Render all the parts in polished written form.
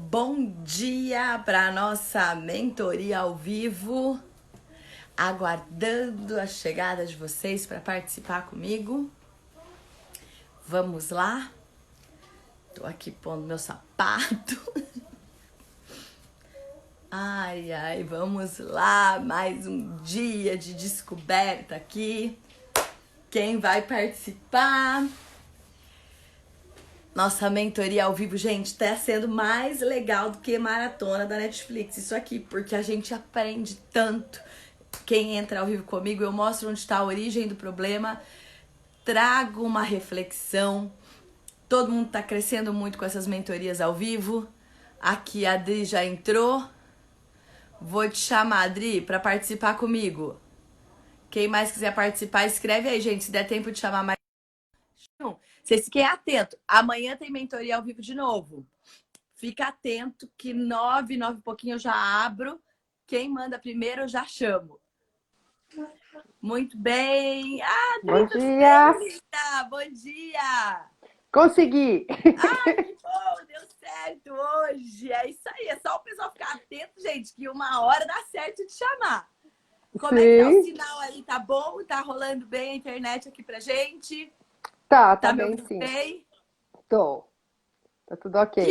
Bom dia para nossa mentoria ao vivo, aguardando a chegada de vocês para participar comigo. Vamos lá? Tô aqui pondo meu sapato. Ai, ai, vamos lá, mais um dia de descoberta aqui. Quem vai participar? Nossa mentoria ao vivo, gente, tá sendo mais legal do que maratona da Netflix. Isso aqui, porque a gente aprende tanto. Quem entra ao vivo comigo, eu mostro onde está a origem do problema, trago uma reflexão. Todo mundo tá crescendo muito com essas mentorias ao vivo. Aqui a Adri já entrou. Vou te chamar, Adri, para participar comigo. Quem mais quiser participar, escreve aí, gente, se der tempo de chamar mais um. Vocês fiquem atentos. Amanhã tem mentoria ao vivo de novo. Fica atento que 9 e pouquinho eu já abro. Quem manda primeiro eu já chamo. Muito bem. Ah, Bom Adri, tudo dia! bem, linda? Bom dia! Consegui! Ai, que bom, deu certo hoje. É isso aí, é só o pessoal ficar atento, gente, que uma hora dá certo de chamar. Como é que tá o Sim, sinal aí? Tá bom? Tá rolando bem a internet aqui pra gente? tá Tá me bem ouvindo sim. bem? Tô. Tá tudo ok.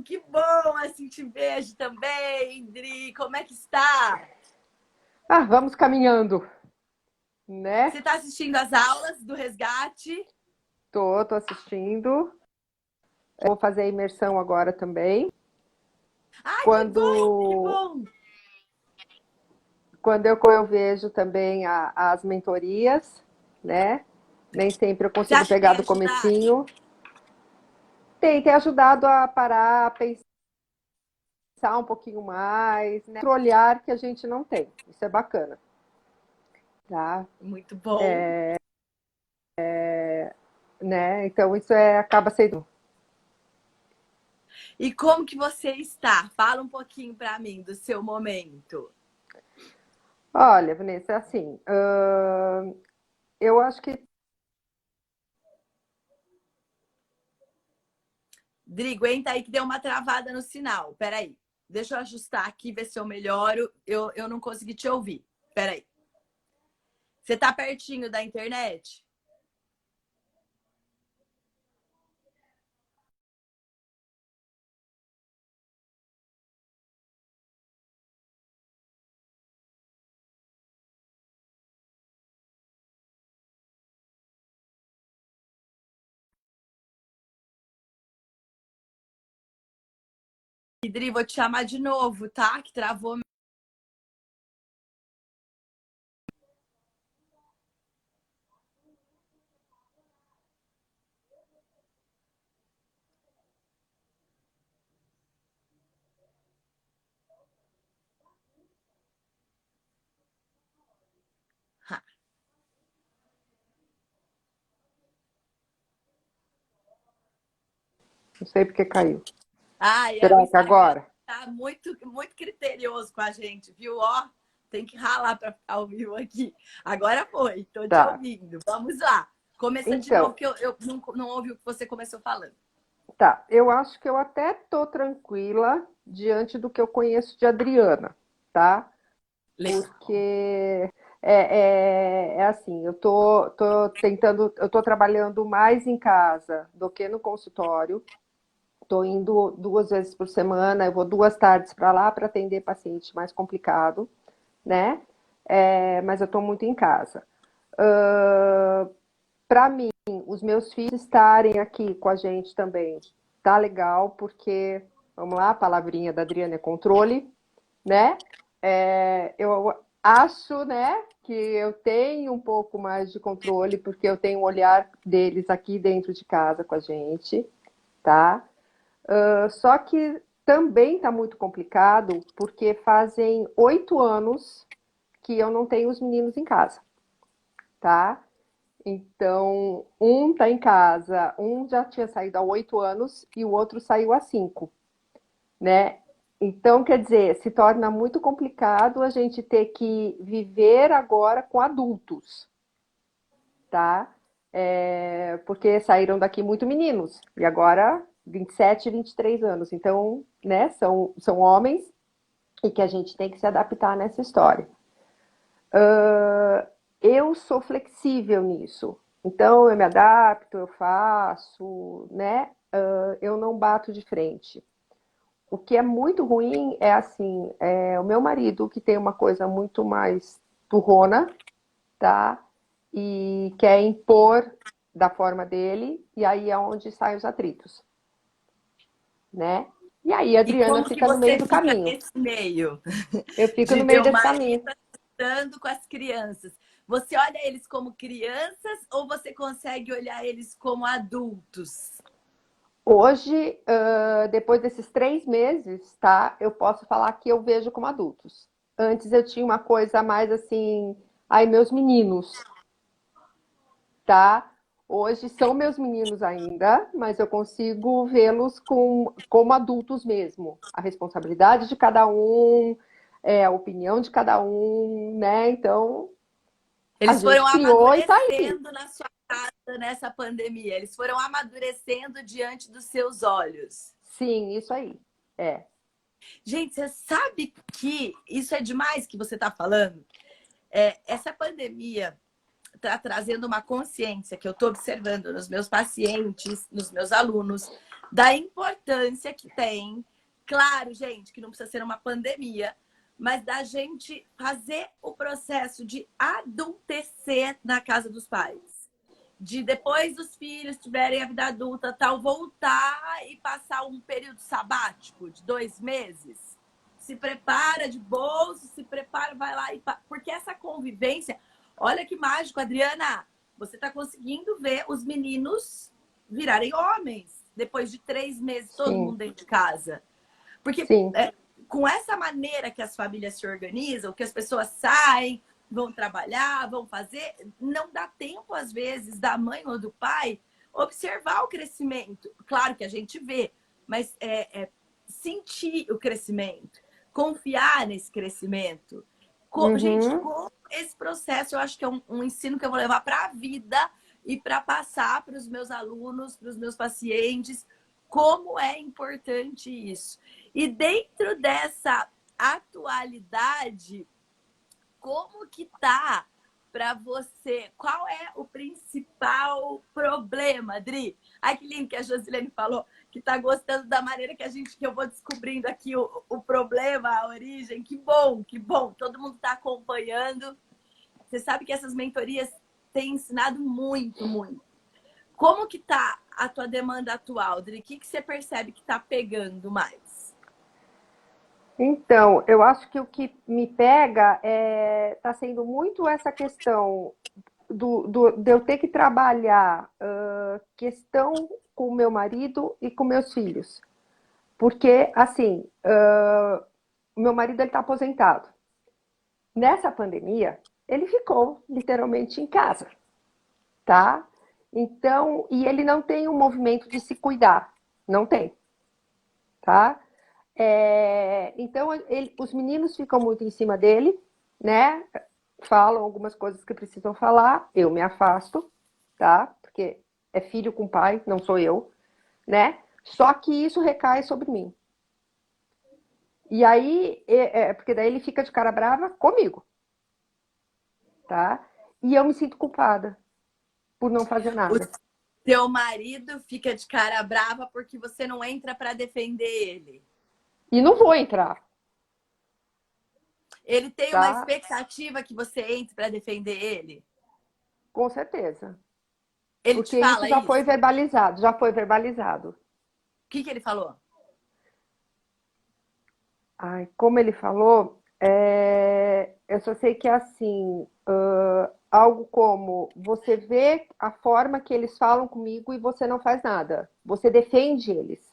Que bom, assim te vejo também, Indri. Como é que está? Ah, vamos caminhando, né? Você está assistindo as aulas do resgate? Tô assistindo. Vou fazer a imersão agora também. Ai, que bom, que Quando, bom. quando eu vejo também as mentorias, né? Nem sempre eu Você consigo acha que pegar tem do ajudado? comecinho. Tem ajudado a parar, a pensar um pouquinho mais, né? Outro olhar que a gente não tem. Isso é bacana, tá? Muito bom. Né? Então isso acaba sendo. E como que você está? Fala um pouquinho para mim do seu momento. Olha, Vanessa, é assim, eu acho que Dri, aguenta aí que deu uma travada no sinal. Peraí. Deixa eu ajustar aqui, ver se eu melhoro. Eu não consegui te ouvir. Peraí. Você tá pertinho da internet? Dri, vou te chamar de novo, tá? Que travou. não sei porque caiu. Ai, é, o Será que Instagram agora? tá muito criterioso com a gente, viu? Ó, tem que ralar para ficar ao vivo aqui. Agora foi, tô te Tá. ouvindo. Vamos lá. Começa de novo, Então, que eu não ouvi o que você começou falando. tá. Eu acho que eu até tô tranquila diante do que eu conheço de Adriana, tá? Legal. Porque é assim, tô tentando, eu tô trabalhando mais em casa do que no consultório. Estou indo 2 vezes por semana, eu vou 2 tardes para lá para atender paciente mais complicado, né? Mas eu estou muito em casa. Para mim, os meus filhos estarem aqui com a gente também tá legal, porque, vamos lá, a palavrinha da Adriana é controle, né? Eu acho, né, que eu tenho um pouco mais de controle, porque eu tenho o olhar deles aqui dentro de casa com a gente, tá? Só que também está muito complicado, porque fazem 8 anos que eu não tenho os meninos em casa, tá? Então, um está em casa, um já tinha saído há 8 anos e o outro saiu há 5, né? Então, quer dizer, se torna muito complicado a gente ter que viver agora com adultos, tá? Porque saíram daqui muito meninos e agora 27 e 23 anos. Então, né, são homens e que a gente tem que se adaptar nessa história. Eu sou flexível nisso. Então, eu me adapto, eu faço, né? Eu não bato de frente. O que é muito ruim é assim, o meu marido que tem uma coisa muito mais turrona, tá? E quer impor da forma dele, e aí é onde saem os atritos, né? E aí a E Adriana como que fica no meio você do fica caminho. nesse meio Eu fico de no ver meio o desse marido caminho. estando com as crianças? Você olha eles como crianças ou você consegue olhar eles como adultos? Hoje, depois desses 3 meses, tá? Eu posso falar que eu vejo como adultos. Antes eu tinha uma coisa mais assim, ai, meus meninos, tá? Hoje são meus meninos ainda, mas eu consigo vê-los como adultos mesmo. A responsabilidade de cada um, a opinião de cada um, né? Então, a Eles foram gente criou e tá aí. amadurecendo na sua casa nessa pandemia. Eles foram amadurecendo diante dos seus olhos. Sim, isso aí. É. Gente, você sabe que isso é demais que você está falando? Essa pandemia está trazendo uma consciência que eu estou observando nos meus pacientes, nos meus alunos, da importância que tem. Claro, gente, que não precisa ser uma pandemia, mas da gente fazer o processo de adultecer na casa dos pais. De depois dos filhos tiverem a vida adulta, tal, voltar e passar um período sabático de 2 meses. Se prepara de bolso, se prepara, vai lá e... Porque essa convivência... Olha que mágico, Adriana! Você está conseguindo ver os meninos virarem homens depois de 3 meses, todo Sim, mundo dentro de casa. Porque sim. com essa maneira que as famílias se organizam, que as pessoas saem, vão trabalhar, vão fazer, não dá tempo, às vezes, da mãe ou do pai observar o crescimento. Claro que a gente vê, mas sentir o crescimento, confiar nesse crescimento. Gente, Uhum. com esse processo, eu acho que é um ensino que eu vou levar para a vida e para passar para os meus alunos, para os meus pacientes, como é importante isso. E dentro dessa atualidade, como que tá para você? Qual é o principal problema, Adri? Ai, que lindo que a Josilene falou que tá gostando da maneira que eu vou descobrindo aqui o problema, a origem. Que bom, que bom. Todo mundo está acompanhando. Você sabe que essas mentorias têm ensinado muito, muito. Como que tá a tua demanda atual, Adri? O que você percebe que tá pegando mais? Então, eu acho que o que me pega está sendo muito essa questão de eu ter que trabalhar questão com o meu marido e com meus filhos. Porque, assim, o meu marido está aposentado. Nessa pandemia, ele ficou literalmente em casa, tá? Então, e ele não tem um movimento de se cuidar. Não tem, tá? Então, os meninos ficam muito em cima dele, né? Falam algumas coisas que precisam falar, eu me afasto, tá? Porque é filho com pai, não sou eu, né? Só que isso recai sobre mim. E aí, porque daí ele fica de cara brava comigo, tá? E eu me sinto culpada por não fazer O nada. teu marido fica de cara brava porque você não entra para defender ele. E não vou entrar, Ele tem uma tá? expectativa que você entre para defender ele. Com certeza. Ele te Porque isso fala já foi isso? O verbalizado, já foi verbalizado. que ele falou? Ai, como ele falou, eu só sei que é assim, algo como você vê a forma que eles falam comigo e você não faz nada. Você defende eles.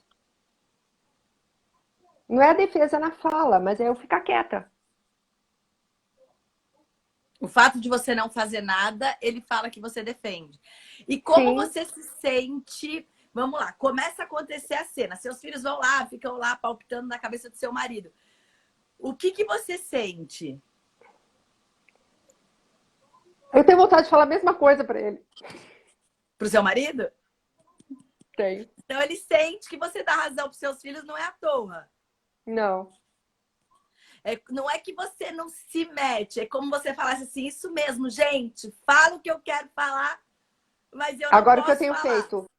Não é a defesa na fala, mas é eu ficar quieta. O fato de você não fazer nada, ele fala que você defende. E como Sim. você se sente? Vamos lá, começa a acontecer a cena. Seus filhos vão lá, ficam lá palpitando na cabeça do seu marido. O que você sente? Eu tenho vontade de falar a mesma coisa para ele. Pro seu marido? Tenho. Então ele sente que você dá razão para seus filhos, não é à toa. Não. Não é que você não se mete, é como você falasse assim, isso mesmo, gente, fala o que eu quero falar, mas eu não Agora o que eu posso tenho falar. feito?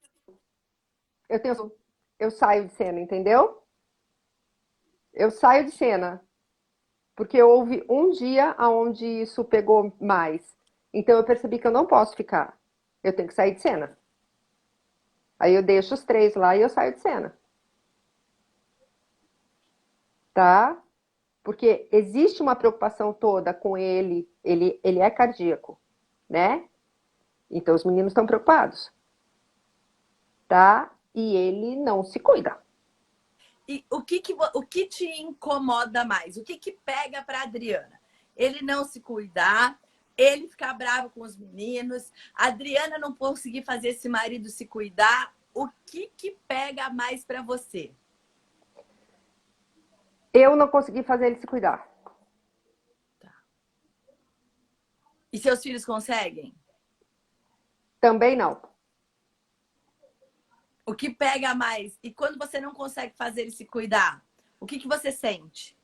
Eu saio de cena, entendeu? Eu saio de cena. Porque houve um dia onde isso pegou mais. Então eu percebi que eu não posso ficar. Eu tenho que sair de cena. Aí eu deixo os três lá e eu saio de cena. Tá? Porque existe uma preocupação toda com ele. Ele é cardíaco, né? Então os meninos estão preocupados. Tá? E ele não se cuida. E o que te incomoda mais? O que pega para Adriana? Ele não se cuidar, ele ficar bravo com os meninos, a Adriana não conseguir fazer esse marido se cuidar. O que pega mais para você? Eu não consegui fazer ele se cuidar. E seus filhos conseguem? Também não. O que pega mais? E quando você não consegue fazer ele se cuidar, o que você sente?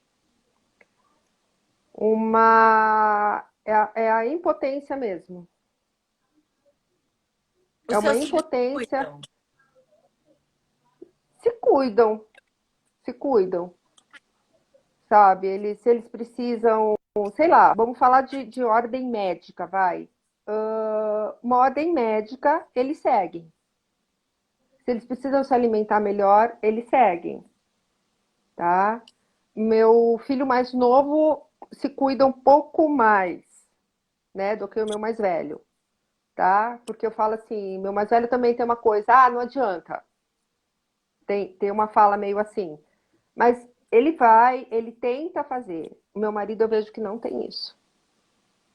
É a impotência mesmo. Os É uma seus filhos se impotência. cuidam? Se cuidam, se cuidam, sabe? Se eles precisam, sei lá, vamos falar de ordem médica, vai. Uma ordem médica, eles seguem. Se eles precisam se alimentar melhor, eles seguem, tá? Meu filho mais novo se cuida um pouco mais, né, do que o meu mais velho, tá? Porque eu falo assim, meu mais velho também tem uma coisa, não adianta. Tem uma fala meio assim. Mas ele vai, ele tenta fazer. O meu marido eu vejo que não tem isso.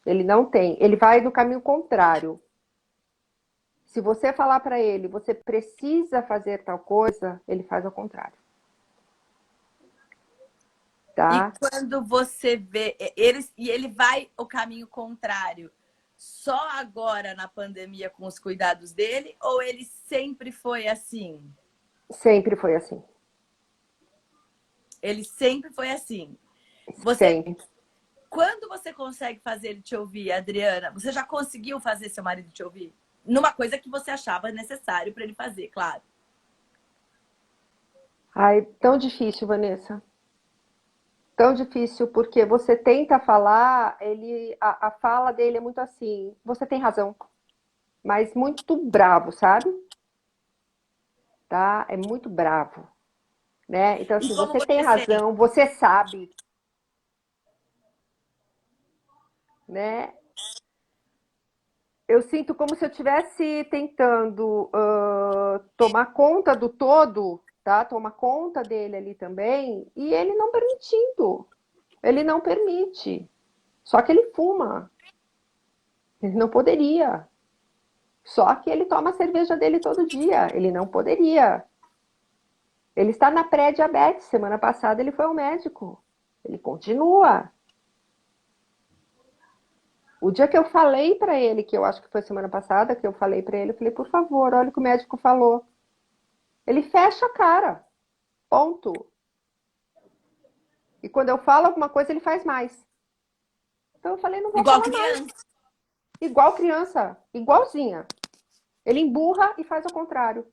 Ele não tem. Ele vai no caminho contrário. Se você falar para ele, você precisa fazer tal coisa, ele faz ao contrário. E Tá? quando você vê ele vai o caminho contrário, só agora na pandemia com os cuidados dele, ou ele sempre foi assim? Sempre foi assim. Ele sempre foi assim. Você, Sempre. quando você consegue fazer ele te ouvir, Adriana, você já conseguiu fazer seu marido te ouvir? Numa coisa que você achava necessário para ele fazer, claro. Ai, tão difícil, Vanessa. Tão difícil, porque você tenta falar, a fala dele é muito assim, você tem razão, mas muito bravo, sabe? Tá? É muito bravo. Né? Então, E assim, como você tem você sente? razão, você sabe, né? Eu sinto como se eu estivesse tentando tomar conta do todo, tá? Tomar conta dele ali também, e ele não permitindo. Ele não permite. Só que ele fuma. Ele não poderia. Só que ele toma a cerveja dele todo dia. Ele não poderia. Ele está na pré-diabetes. Semana passada ele foi ao médico. Ele continua. O dia que eu falei para ele, que eu acho que foi semana passada, que eu falei para ele, eu falei, por favor, olha o que o médico falou. Ele fecha a cara. Ponto. E quando eu falo alguma coisa, ele faz mais. Então eu falei, não vou Igual falar mais. criança. Igual criança, igualzinha. Ele emburra e faz o contrário.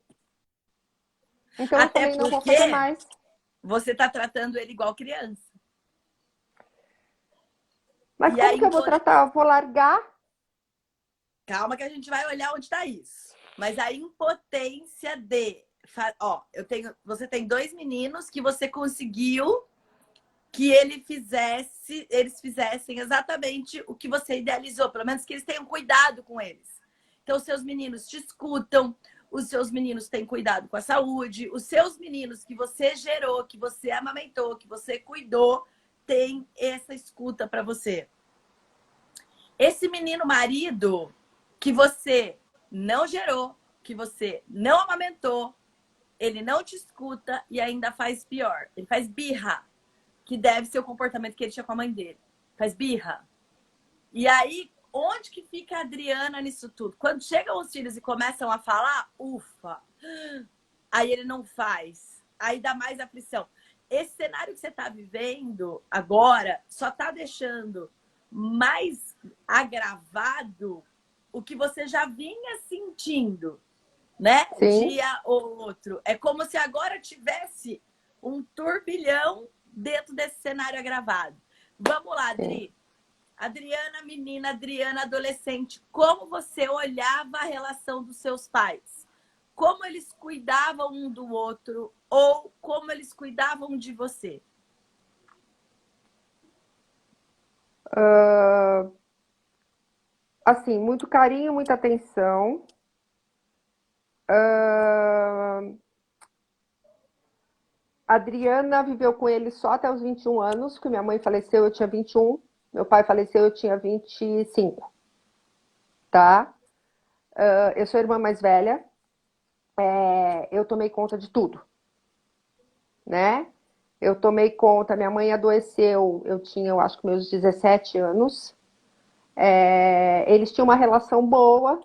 Então eu Até falei, não vou porque fazer mais. você está tratando ele igual criança. Mas E a como que eu vou tratar? Eu vou largar? calma que a gente vai olhar onde está isso. Mas a impotência de... Ó, você tem dois meninos que você conseguiu que eles fizessem exatamente o que você idealizou. Pelo menos que eles tenham cuidado com eles. Então, os seus meninos te escutam, os seus meninos têm cuidado com a saúde, os seus meninos que você gerou, que você amamentou, que você cuidou, têm essa escuta para você. Esse menino marido que você não gerou, que você não amamentou, ele não te escuta e ainda faz pior. Ele faz birra, que deve ser o comportamento que ele tinha com a mãe dele. Faz birra. E aí, onde que fica a Adriana nisso tudo? Quando chegam os filhos e começam a falar, ufa, aí ele não faz. Aí dá mais aflição. Esse cenário que você está vivendo agora só está deixando mais agravado o que você já vinha sentindo, né? Um Sim, dia ou outro. É como se agora tivesse um turbilhão dentro desse cenário agravado. Vamos lá, sim. Adri. Adriana menina, Adriana adolescente, como você olhava a relação dos seus pais? Como eles cuidavam um do outro ou como eles cuidavam de você? Assim, muito carinho, muita atenção. A Adriana viveu com ele só até os 21 anos, que minha mãe faleceu, eu tinha 21. Meu pai faleceu, eu tinha 25, tá? Eu sou a irmã mais velha, eu tomei conta de tudo, né? Eu tomei conta, minha mãe adoeceu, eu tinha, eu acho que meus 17 anos. Eles tinham uma relação boa,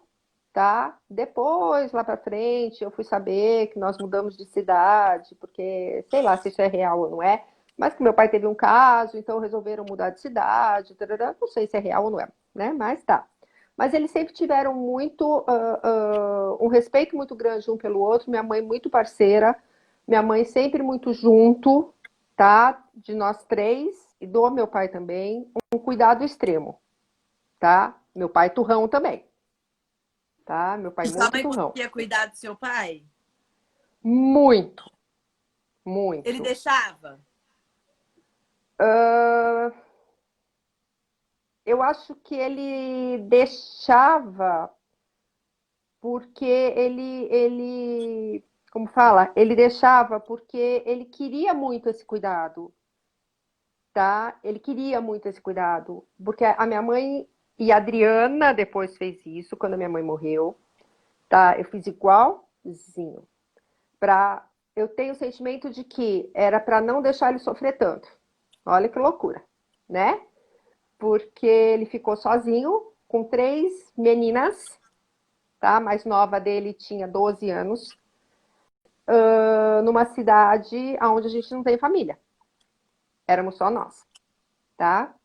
tá? Depois, lá pra frente, eu fui saber que nós mudamos de cidade, porque sei lá se isso é real ou não é, mas que meu pai teve um caso, então resolveram mudar de cidade, tarará. Não sei se é real ou não é, né? Mas tá. Mas eles sempre tiveram muito, um respeito muito grande um pelo outro, minha mãe muito parceira, minha mãe sempre muito junto, tá? De nós três, e do meu pai também, um cuidado extremo, tá? Meu pai turrão também, tá? Meu pai E sua muito mãe turrão. conseguia cuidar do seu pai? Muito, Ele muito. deixava? Ah, eu acho que ele deixava porque como fala? Ele deixava porque ele queria muito esse cuidado, tá? Ele queria muito esse cuidado. Porque a minha mãe e a Adriana depois fez isso, quando a minha mãe morreu, tá? Eu fiz igualzinho. Eu tenho o sentimento de que era para não deixar ele sofrer tanto. Olha que loucura, né? Porque ele ficou sozinho com três meninas, tá? A mais nova dele tinha 12 anos, numa cidade onde a gente não tem família. Éramos só nós, tá?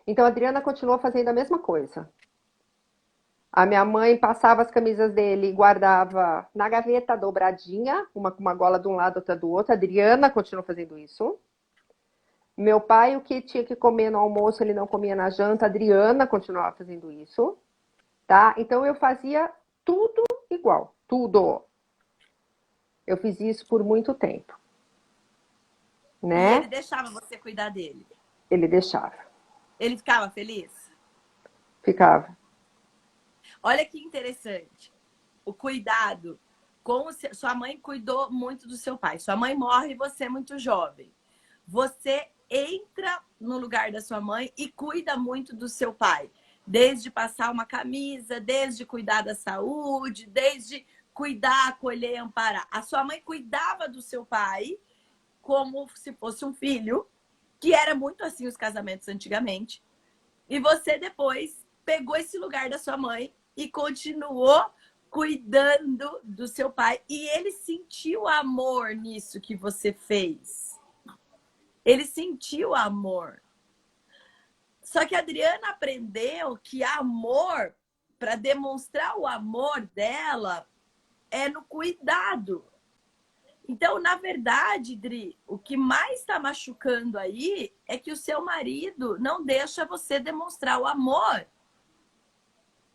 Então a Adriana continuou fazendo a mesma coisa. A minha mãe passava as camisas dele e guardava na gaveta dobradinha, uma com uma gola de um lado, outra do outro. A Adriana continuou fazendo isso. Meu pai, o que tinha que comer no almoço, ele não comia na janta. A Adriana continuava fazendo isso, tá? Então eu fazia tudo igual, tudo. Eu fiz isso por muito tempo, E ele né? deixava você cuidar dele? Ele deixava, Ele ficava feliz? ficava. Olha que interessante. O cuidado com o seu... Sua mãe cuidou muito do seu pai. Sua mãe morre e você é muito jovem. Você entra no lugar da sua mãe e cuida muito do seu pai. Desde passar uma camisa, desde cuidar da saúde, desde cuidar, acolher, amparar. A sua mãe cuidava do seu pai como se fosse um filho, que era muito assim os casamentos antigamente. E você depois pegou esse lugar da sua mãe e continuou cuidando do seu pai. E ele sentiu amor nisso que você fez. Ele sentiu amor. Só que a Adriana aprendeu que amor, para demonstrar o amor dela, é no cuidado. Então, na verdade, Dri, o que mais está machucando aí é que o seu marido não deixa você demonstrar o amor.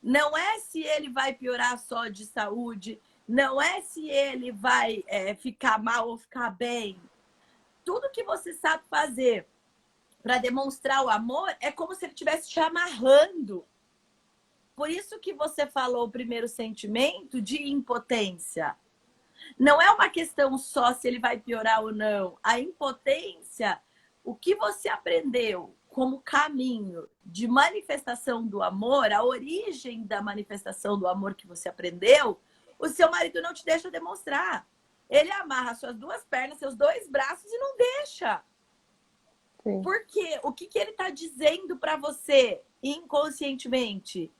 Não é se ele vai piorar só de saúde, não é se ele vai ficar mal ou ficar bem. Tudo que você sabe fazer para demonstrar o amor é como se ele estivesse te amarrando. Por isso que você falou o primeiro sentimento de impotência. Não é uma questão só se ele vai piorar ou não. A impotência, o que você aprendeu como caminho de manifestação do amor, a origem da manifestação do amor que você aprendeu, o seu marido não te deixa demonstrar. Ele amarra suas duas pernas, seus dois braços e não deixa. Sim. Por quê? O que ele está dizendo para você? inconscientemente,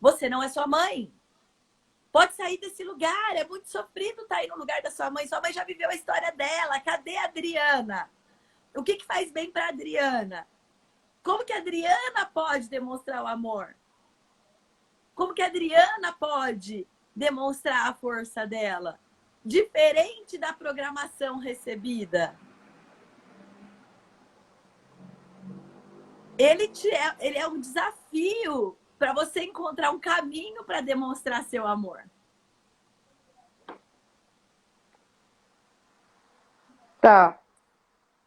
você não é sua mãe. Pode sair desse lugar, é muito sofrido estar aí no lugar da sua mãe. Sua mãe já viveu a história dela. Cadê a Adriana? O que faz bem para a Adriana? Como que a Adriana pode demonstrar o amor? Como que a Adriana pode demonstrar a força dela? Diferente da programação recebida. Ele é um desafio para você encontrar um caminho para demonstrar seu amor. Tá.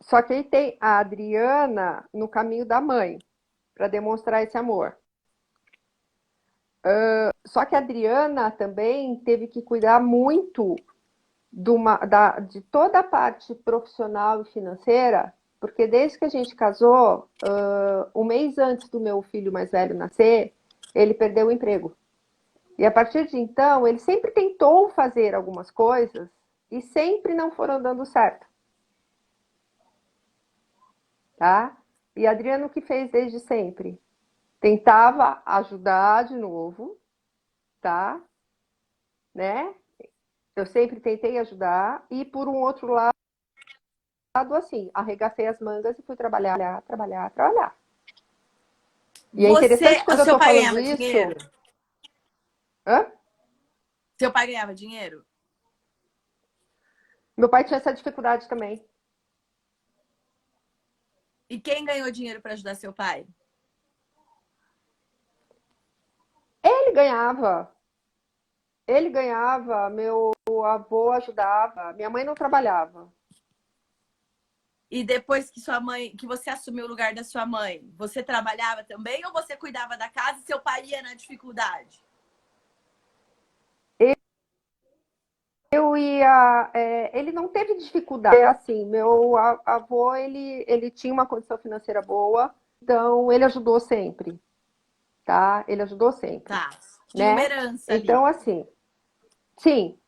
Só que aí tem a Adriana no caminho da mãe, para demonstrar esse amor. Só que a Adriana também teve que cuidar muito de toda a parte profissional e financeira, porque desde que a gente casou, um mês antes do meu filho mais velho nascer, ele perdeu o emprego. E a partir de então, ele sempre tentou fazer algumas coisas e sempre não foram dando certo. Tá? E a Adriana o que fez desde sempre? Tentava ajudar de novo, tá? Né? Eu sempre tentei ajudar e por um outro lado, assim, arregacei as mangas e fui trabalhar, trabalhar, trabalhar. E é interessante O quando eu seu tô pai falando ganhava isso. dinheiro? Hã? Seu pai ganhava dinheiro? Meu pai tinha essa dificuldade também. E quem ganhou dinheiro para ajudar seu pai? Ele ganhava. Ele ganhava, meu avô ajudava, minha mãe não trabalhava. E depois que sua mãe, que você assumiu o lugar da sua mãe, você trabalhava também ou você cuidava da casa e seu pai ia na dificuldade? Eu ia. Ele não teve dificuldade. Assim, meu avô ele tinha uma condição financeira boa, então ele ajudou sempre, tá? Ele ajudou sempre, Tá. Tinha uma né? herança ali. Então, assim, sim,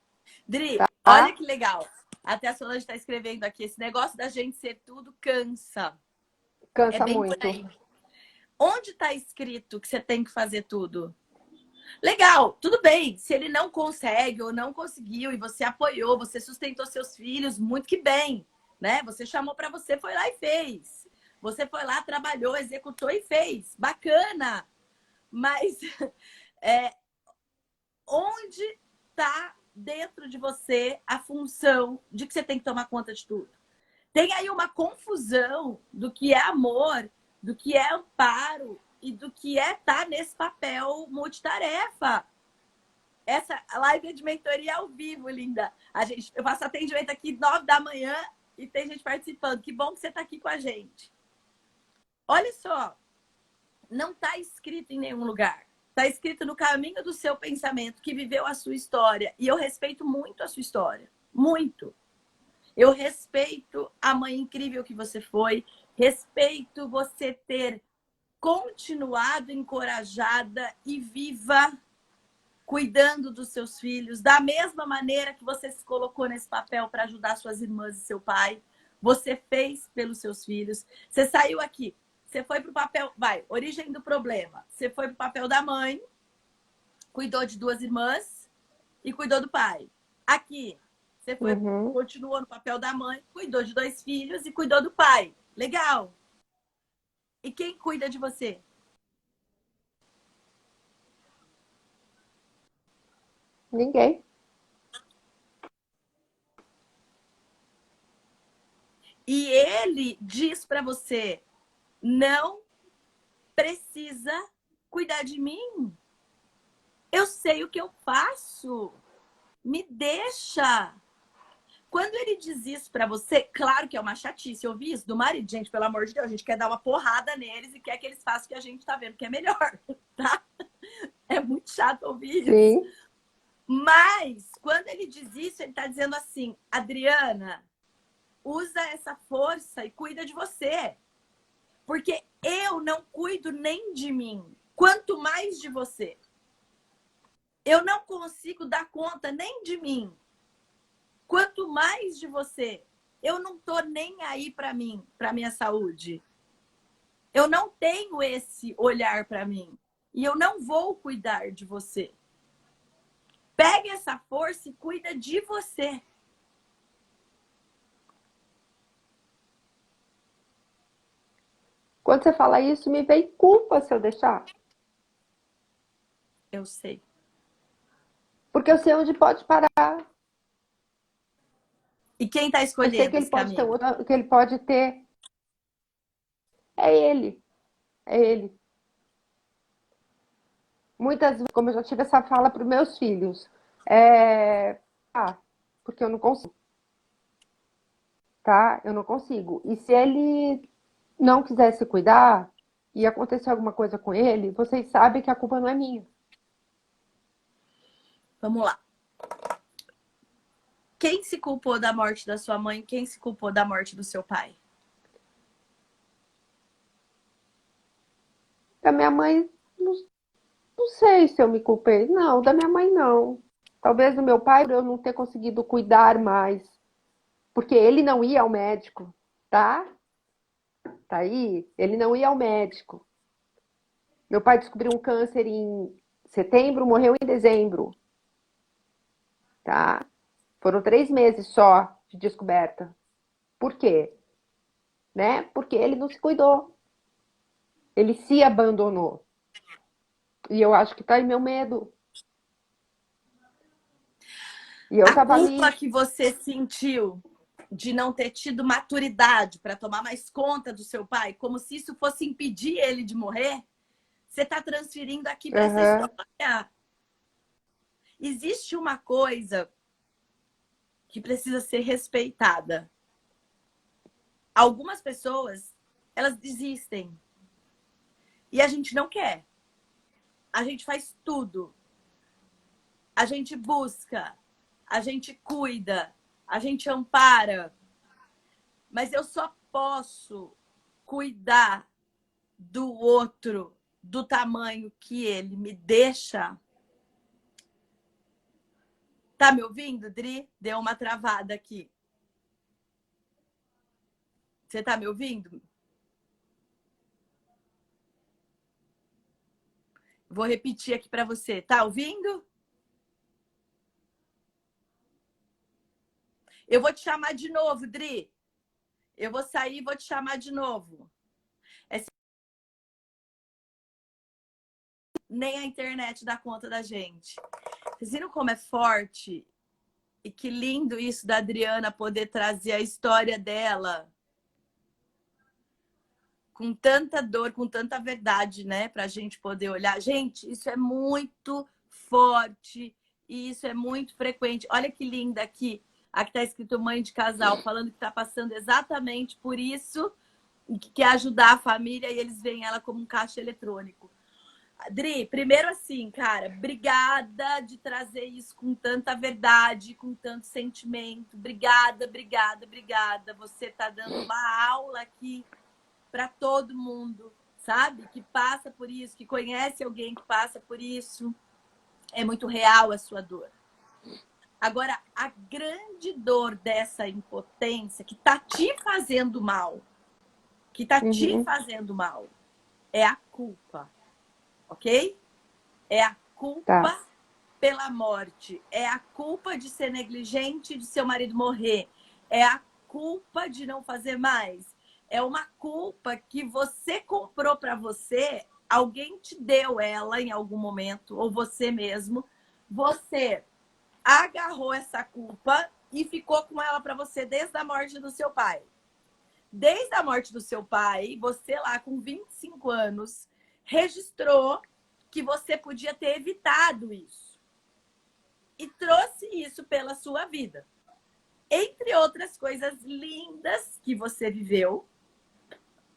Dri, olha tá? que legal. Até a Solange está escrevendo aqui. Esse negócio da gente ser tudo cansa. É Cansa bem por muito. aí. Onde está escrito que você tem que fazer tudo? Legal, tudo bem. Se ele não consegue ou não conseguiu e você apoiou, você sustentou seus filhos, muito que bem, né? Você chamou para você, foi lá e fez. Você foi lá, trabalhou, executou e fez. Bacana. Mas onde está dentro de você a função de que você tem que tomar conta de tudo? Tem aí uma confusão do que é amor, do que é amparo e do que é estar nesse papel multitarefa. Essa live é de mentoria ao vivo, linda. Eu faço atendimento aqui 9 da manhã e tem gente participando. Que bom que você está aqui com a gente. Olha só, não está escrito em nenhum lugar. Está escrito no caminho do seu pensamento, que viveu a sua história. E eu respeito muito a sua história. Muito. Eu respeito a mãe incrível que você foi. Respeito você ter continuado encorajada e viva, cuidando dos seus filhos, da mesma maneira que você se colocou nesse papel para ajudar suas irmãs e seu pai. Você fez pelos seus filhos. Você saiu aqui. Você foi para o papel, origem do problema. Você foi para o papel da mãe, cuidou de duas irmãs e cuidou do pai. Aqui, você foi, continuou no papel da mãe, cuidou de dois filhos e cuidou do pai. Legal. E quem cuida de você? Ninguém. E ele diz para você: não precisa cuidar de mim. Eu sei o que eu faço. Me deixa. Quando ele diz isso pra você, claro que é uma chatice ouvir isso do marido. Gente, pelo amor de Deus, a gente quer dar uma porrada neles e quer que eles façam o que a gente tá vendo que é melhor, tá? É muito chato ouvir isso. Sim. Mas, quando ele diz isso, ele tá dizendo assim: Adriana, usa essa força e cuida de você. Porque eu não cuido nem de mim, quanto mais de você. Eu não consigo dar conta nem de mim, quanto mais de você. Eu não tô nem aí para mim, para minha saúde. Eu não tenho esse olhar para mim. E eu não vou cuidar de você. Pegue essa força e cuida de você. Quando você fala isso, me vem culpa se eu deixar. Eu sei. Porque eu sei onde pode parar. E quem está Eu sei que escolhendo ele esse pode ter caminho? outra, que ele pode ter. É ele. É ele. Muitas vezes, como eu já tive essa fala para os meus filhos, ah, porque eu não consigo, tá? Eu não consigo. E se ele não quisesse cuidar e acontecer alguma coisa com ele, vocês sabem que a culpa não é minha. Vamos lá. Quem se culpou da morte da sua mãe? Quem se culpou da morte do seu pai? Da minha mãe, não, não sei se eu me culpei. Não, da minha mãe não. Talvez do meu pai, por eu não ter conseguido cuidar mais. Porque ele não ia ao médico, tá? Tá aí? Ele não ia ao médico. Meu pai descobriu um câncer em setembro, morreu em dezembro, tá? Foram 3 meses só de descoberta. Por quê? Né? Porque ele não se cuidou. Ele se abandonou. E eu acho que tá aí meu medo. E eu A tava culpa ali. que você sentiu de não ter tido maturidade para tomar mais conta do seu pai, como se isso fosse impedir ele de morrer, você está transferindo aqui para essa Aham. história. Existe uma coisa que precisa ser respeitada. Algumas pessoas, elas desistem. E a gente não quer. A gente faz tudo. A gente busca. A gente cuida. A gente ampara. Mas eu só posso cuidar do outro do tamanho que ele me deixa. Tá me ouvindo, Dri? Deu uma travada aqui. Você tá me ouvindo? Vou repetir aqui para você. Tá ouvindo? Eu vou te chamar de novo, Dri. Eu vou sair e vou te chamar de novo. Nem a internet dá conta da gente. Vocês viram como é forte? E que lindo isso da Adriana poder trazer a história dela com tanta dor, com tanta verdade, né? Pra gente poder olhar. Gente, isso é muito forte e isso é muito frequente. Olha que linda aqui. Aqui tá escrito mãe de casal, falando que tá passando exatamente por isso e que quer ajudar a família e eles veem ela como um caixa eletrônico. Adri, primeiro assim, cara, obrigada de trazer isso com tanta verdade, com tanto sentimento. Obrigada, obrigada, obrigada. Você tá dando uma aula aqui para todo mundo, sabe? Que passa por isso, que conhece alguém que passa por isso. É muito real a sua dor. Agora, a grande dor dessa impotência que tá te fazendo mal, que tá te Uhum. fazendo mal, é a culpa, ok? É a Tá. culpa pela morte, é a culpa de ser negligente, de seu marido morrer, é a culpa de não fazer mais, é uma culpa que você comprou para você, alguém te deu ela em algum momento, ou você mesmo, você agarrou essa culpa e ficou com ela para você desde a morte do seu pai. Desde a morte do seu pai, você lá com 25 anos, registrou que você podia ter evitado isso. E trouxe isso pela sua vida. Entre outras coisas lindas que você viveu,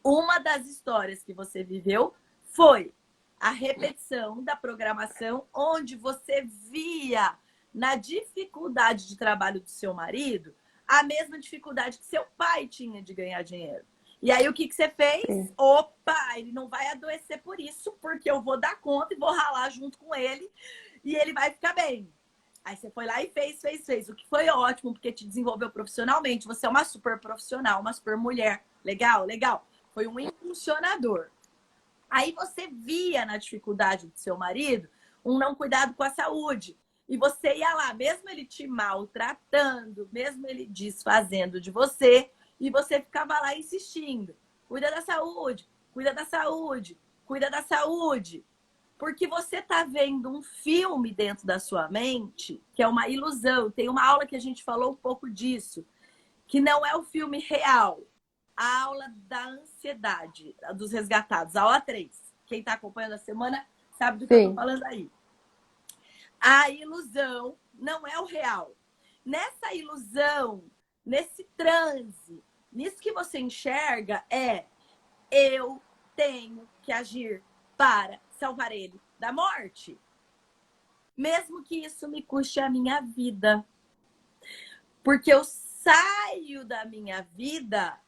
uma das histórias que você viveu foi a repetição da programação, onde você via na dificuldade de trabalho do seu marido a mesma dificuldade que seu pai tinha de ganhar dinheiro. E aí o que você fez? Sim. Opa, ele não vai adoecer por isso, porque eu vou dar conta e vou ralar junto com ele e ele vai ficar bem. Aí você foi lá e fez. O que foi ótimo, porque te desenvolveu profissionalmente. Você é uma super profissional, uma super mulher. Legal, legal. foi um impulsionador. Aí você via na dificuldade do seu marido um não cuidado com a saúde. E você ia lá, mesmo ele te maltratando, mesmo ele desfazendo de você, e você ficava lá insistindo. Cuida da saúde, cuida da saúde, cuida da saúde. Porque você está vendo um filme dentro da sua mente, que é uma ilusão. Tem uma aula que a gente falou um pouco disso, que não é o filme real. A aula da ansiedade, dos resgatados, aula 3. Quem está acompanhando a semana sabe do que eu estou falando aí. A ilusão não é o real. Nessa ilusão, nesse transe, nisso que você enxerga eu tenho que agir para salvar ele da morte. Mesmo que isso me custe a minha vida. Porque eu saio da minha vida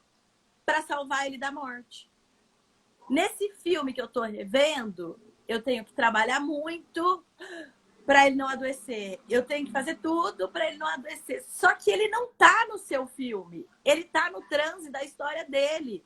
para salvar ele da morte. Nesse filme que eu tô revendo, eu tenho que trabalhar muito para ele não adoecer. Eu tenho que fazer tudo para ele não adoecer. Só que ele não tá no seu filme. Ele tá no transe da história dele.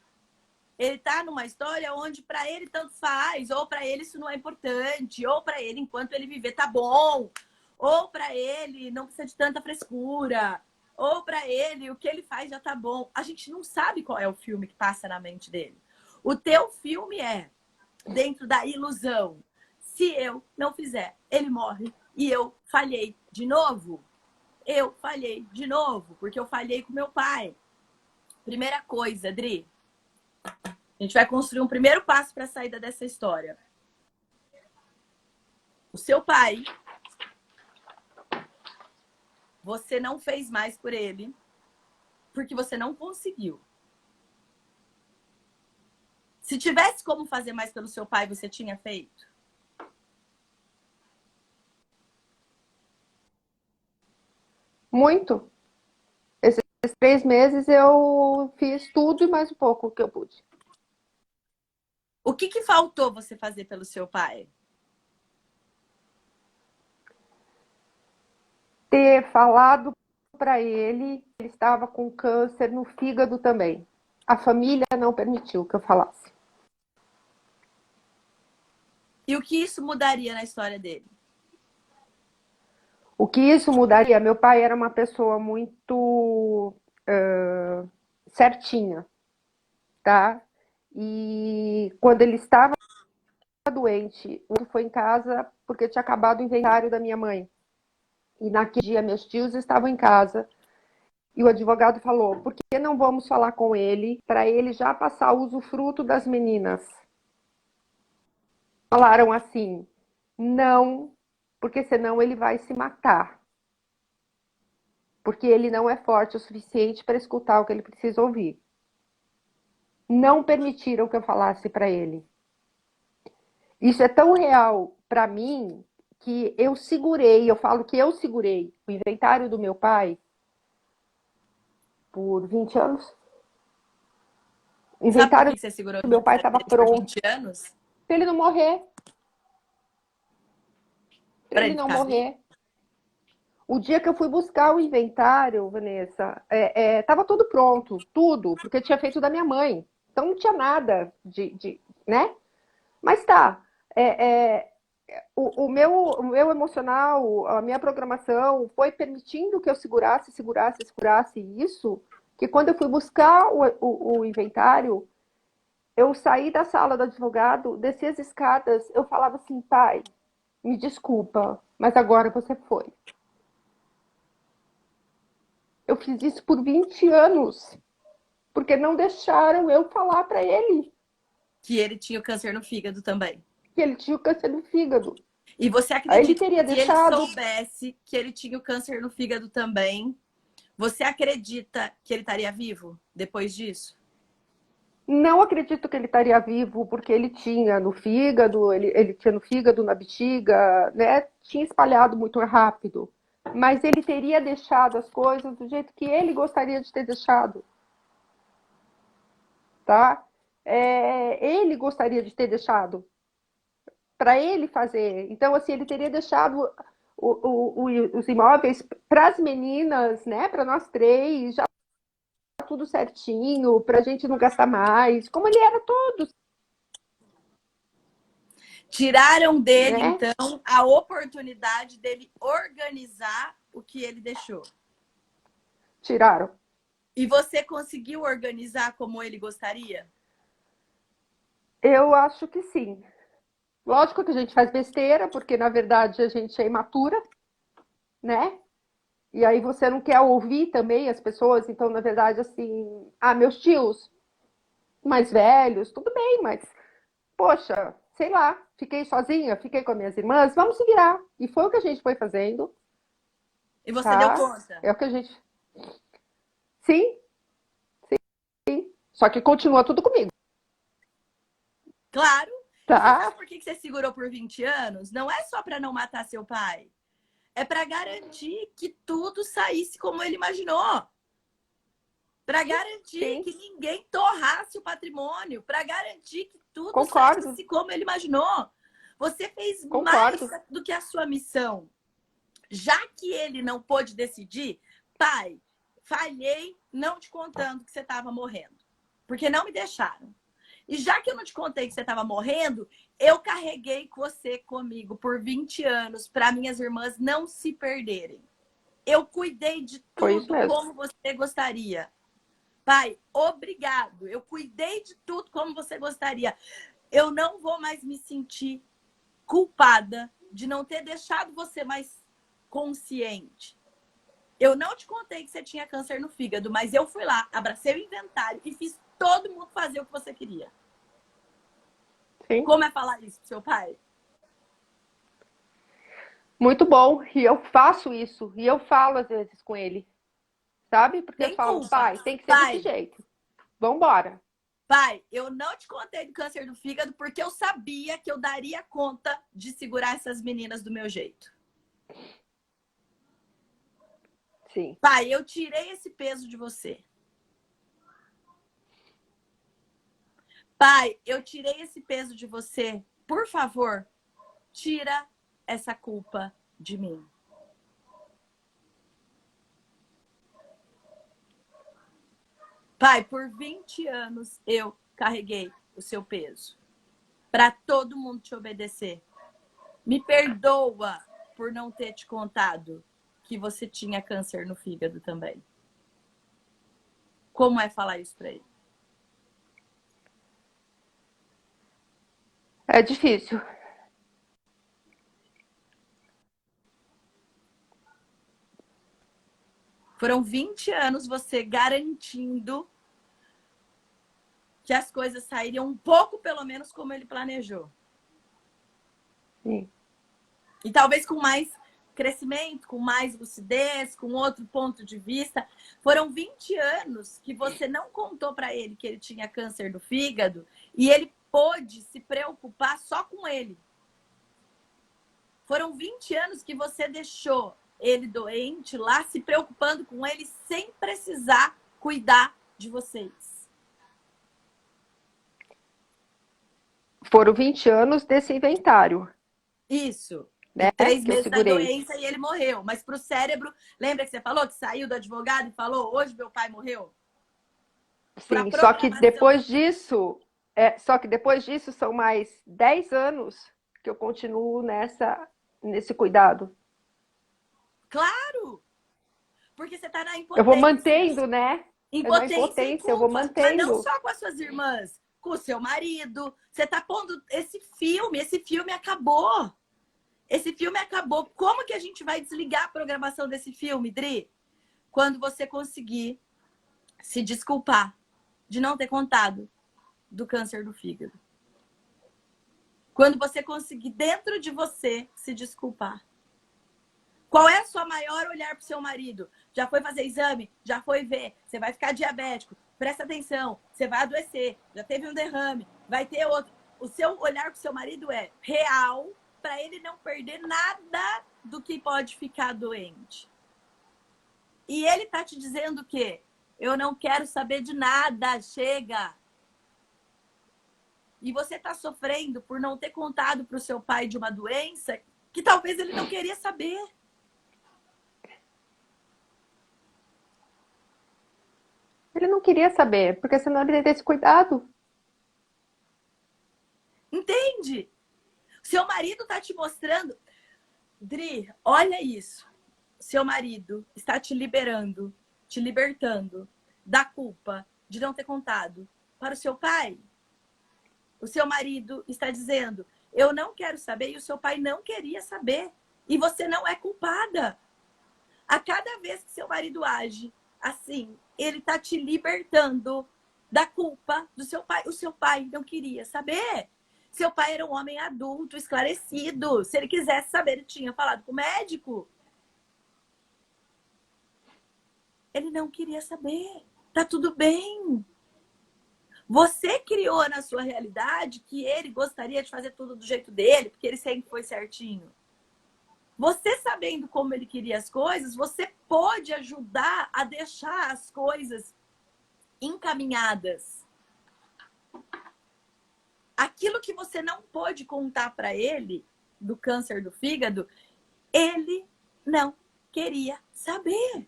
Ele tá numa história onde para ele tanto faz, ou para ele isso não é importante, ou para ele enquanto ele viver tá bom, ou para ele não precisa de tanta frescura, ou para ele o que ele faz já tá bom. A gente não sabe qual é o filme que passa na mente dele. O teu filme é dentro da ilusão. Se eu não fizer, ele morre e eu falhei de novo. Eu falhei de novo, porque eu falhei com meu pai. Primeira coisa, Dri, a gente vai construir um primeiro passo para a saída dessa história. O seu pai, você não fez mais por ele, porque você não conseguiu. Se tivesse como fazer mais pelo seu pai, você tinha feito? Muito. Esses 3 meses eu fiz tudo e mais um pouco que eu pude. O que faltou você fazer pelo seu pai? Ter falado para ele que ele estava com câncer no fígado também. A família não permitiu que eu falasse. E o que isso mudaria na história dele? O que isso mudaria? Meu pai era uma pessoa muito certinha, tá? E quando ele estava doente, ele foi em casa porque tinha acabado o inventário da minha mãe. E naquele dia meus tios estavam em casa e o advogado falou: por que não vamos falar com ele para ele já passar o usufruto das meninas? Falaram assim: não, porque senão ele vai se matar. Porque ele não é forte o suficiente para escutar o que ele precisa ouvir. Não permitiram que eu falasse para ele. Isso é tão real para mim que eu segurei, eu falo que eu segurei o inventário do meu pai por 20 anos. O Sabe por inventário que você segurou do meu pai estava por pronto. 20 anos? Para ele não morrer. Para Para ele ele não ficar vivo? morrer. O dia que eu fui buscar o inventário, Vanessa, estava tudo pronto, tudo, porque eu tinha feito da minha mãe. Então não tinha nada né? Mas tá. O meu emocional, a minha programação foi permitindo que eu segurasse isso, que quando eu fui buscar o inventário, eu saí da sala do advogado, desci as escadas, eu falava assim: pai, me desculpa, mas agora você foi. Eu fiz isso por 20 anos, porque não deixaram eu falar para ele Que ele tinha o câncer no fígado também. que ele tinha o câncer no fígado. E você Aí ele acredita teria que se ele deixado. soubesse que ele tinha o câncer no fígado também, você acredita que ele estaria vivo depois disso? Não acredito que ele estaria vivo, porque ele tinha no fígado, ele tinha no fígado, na bexiga, né? Tinha espalhado muito rápido. Mas ele teria deixado as coisas do jeito que ele gostaria de ter deixado, tá? Ele gostaria de ter deixado para ele fazer. Então, assim, ele teria deixado os imóveis para as meninas, né? Para nós três, já tudo certinho, pra gente não gastar mais, como ele era todo, Tiraram dele, né? então, a oportunidade dele organizar o que ele deixou. Tiraram. E você conseguiu organizar como ele gostaria? Eu acho que sim. Lógico que a gente faz besteira, porque na verdade a gente é imatura, né? E aí você não quer ouvir também as pessoas, então na verdade assim, meus tios mais velhos, tudo bem, mas poxa, sei lá, fiquei sozinha, fiquei com as minhas irmãs, vamos se virar. E foi o que a gente foi fazendo, E você deu tá? conta? É o que a gente. Sim, só que continua tudo comigo, Claro. E você sabe tá? por que você segurou por 20 anos? Não é só para não matar seu pai. É para garantir que tudo saísse como ele imaginou. Para garantir Sim, que ninguém torrasse o patrimônio. Para garantir que tudo concordo, saísse como ele imaginou. Você fez mais concordo. do que a sua missão. Já que ele não pôde decidir, pai, falhei não te contando que você estava morrendo. Porque não me deixaram. E já que eu não te contei que você estava morrendo, eu carreguei você comigo por 20 anos para minhas irmãs não se perderem. Eu cuidei de Foi isso tudo mesmo. como você gostaria. Pai, obrigado. Eu cuidei de tudo como você gostaria. Eu não vou mais me sentir culpada de não ter deixado você mais consciente. Eu não te contei que você tinha câncer no fígado, mas eu fui lá, abracei o inventário e fiz todo mundo fazer o que você queria. Sim. Como é falar isso pro seu pai? Muito bom. E eu faço isso. E eu falo às vezes com ele, sabe? Porque eu Tem falo, culpa. pai, tem que ser desse Pai, jeito. Vambora. pai, eu não te contei do câncer do fígado porque eu sabia que eu daria conta de segurar essas meninas do meu jeito. Sim. Pai, eu tirei esse peso de você. Pai, eu tirei esse peso de você. Por favor, tira essa culpa de mim. Pai, por 20 anos eu carreguei o seu peso. Para todo mundo te obedecer. Me perdoa por não ter te contado que você tinha câncer no fígado também. Como é falar isso para ele? É difícil. Foram 20 anos você garantindo que as coisas sairiam um pouco, pelo menos, como ele planejou. Sim. E talvez com mais crescimento, com mais lucidez, com outro ponto de vista. Foram 20 anos que você não contou para ele que ele tinha câncer do fígado e ele pôde se preocupar só com ele. Foram 20 anos que você deixou ele doente lá, se preocupando com ele sem precisar cuidar de vocês. Foram 20 anos desse inventário, Isso. E né? 3 Que eu meses da segurei. doença e ele morreu. Mas para o cérebro, lembra que você falou que saiu do advogado e falou: hoje meu pai morreu? Para Sim, só que programação. depois disso, são mais 10 anos que eu continuo nesse cuidado. Claro! Porque você está na Eu vou impotência. mantendo, né? É na Impotência e impotência, eu vou culpa. Mas não mantendo. só com as suas irmãs, com o seu marido. Você está pondo esse filme acabou. Esse filme acabou. Como que a gente vai desligar a programação desse filme, Dri? Quando você conseguir se desculpar de não ter contado do câncer do fígado. Quando você conseguir, dentro de você, se desculpar. Qual é a sua maior olhar para o seu marido? Já foi fazer exame? Já foi ver? Você vai ficar diabético? Presta atenção, você vai adoecer, já teve um derrame, vai ter outro. O seu olhar para o seu marido é real para ele não perder nada do que pode ficar doente. E ele tá te dizendo que eu não quero saber de nada, chega. E você tá sofrendo por não ter contado para o seu pai de uma doença que talvez ele não queria saber. Ele não queria saber, porque senão ele ia ter esse cuidado. Entende? Seu marido tá te mostrando. Dri, olha isso. Seu marido está te liberando, te libertando da culpa de não ter contado para o seu pai. O seu marido está dizendo, eu não quero saber, e o seu pai não queria saber. E você não é culpada. A cada vez que seu marido age assim, ele está te libertando da culpa do seu pai. O seu pai não queria saber. Seu pai era um homem adulto, esclarecido. Se ele quisesse saber, ele tinha falado com o médico. Ele não queria saber. Tá tudo bem. Você criou na sua realidade que ele gostaria de fazer tudo do jeito dele, porque ele sempre foi certinho. Você sabendo como ele queria as coisas, você pode ajudar a deixar as coisas encaminhadas. Aquilo que você não pôde contar para ele, do câncer do fígado, ele não queria saber.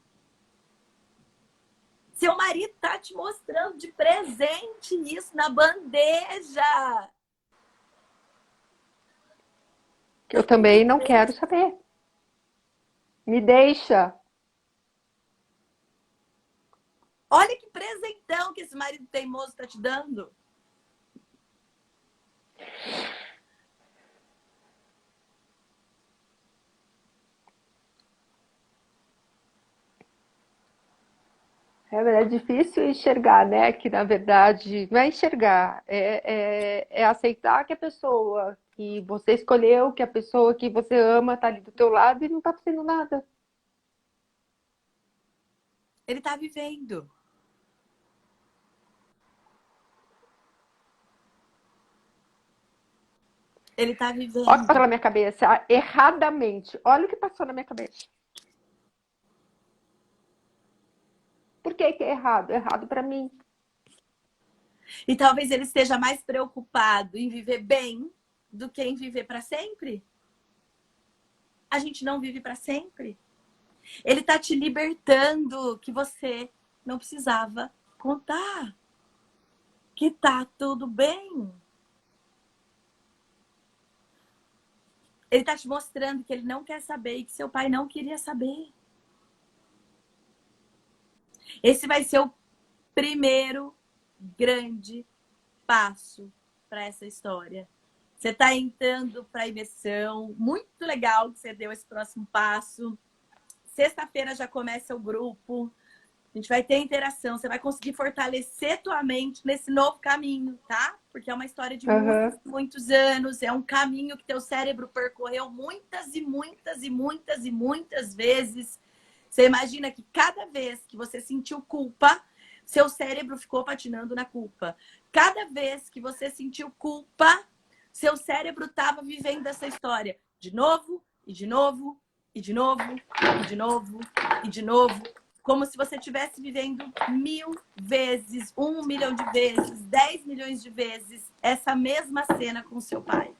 Seu marido tá te mostrando de presente isso na bandeja. Que eu também não quero saber. Me deixa. Olha que presentão que esse marido teimoso tá te dando. É difícil enxergar, né? Que na verdade não é enxergar, é aceitar que a pessoa que você escolheu, que a pessoa que você ama está ali do teu lado e não está fazendo nada. Ele tá vivendo. Ele tá Olha o que passou vivendo. na minha cabeça, erradamente. Olha o que passou na minha cabeça. Por que que é errado? É errado para mim. E talvez ele esteja mais preocupado em viver bem do que em viver para sempre. A gente não vive para sempre. Ele tá te libertando que você não precisava contar. Que tá tudo bem. Ele tá te mostrando que ele não quer saber e que seu pai não queria saber. Esse vai ser o primeiro grande passo para essa história. Você está entrando para a imersão. Muito legal que você deu esse próximo passo. Sexta-feira já começa o grupo. A gente vai ter interação. Você vai conseguir fortalecer tua mente nesse novo caminho, tá? Porque é uma história de muitos, Uhum. muitos anos. É um caminho que teu cérebro percorreu muitas e muitas e muitas e muitas vezes. Você imagina que cada vez que você sentiu culpa, seu cérebro ficou patinando na culpa. Cada vez que você sentiu culpa, seu cérebro estava vivendo essa história de novo, e de novo, e de novo, e de novo, e de novo. Como se você estivesse vivendo 1000 vezes, 1 milhão de vezes, 10 milhões de vezes essa mesma cena com seu pai.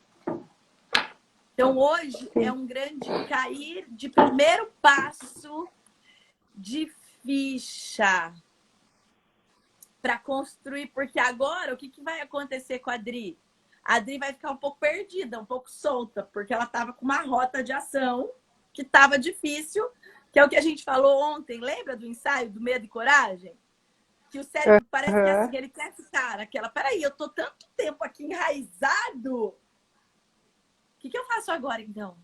Então, hoje é um grande cair de primeiro passo de ficha para construir, porque agora o que vai acontecer com a Adri? A Adri vai ficar um pouco perdida, um pouco solta, porque ela estava com uma rota de ação que estava difícil, que é o que a gente falou ontem, lembra do ensaio do medo e coragem? Que o cérebro parece que é assim, ele quer ficar naquela, peraí, eu tô tanto tempo aqui enraizado, o que eu faço agora então?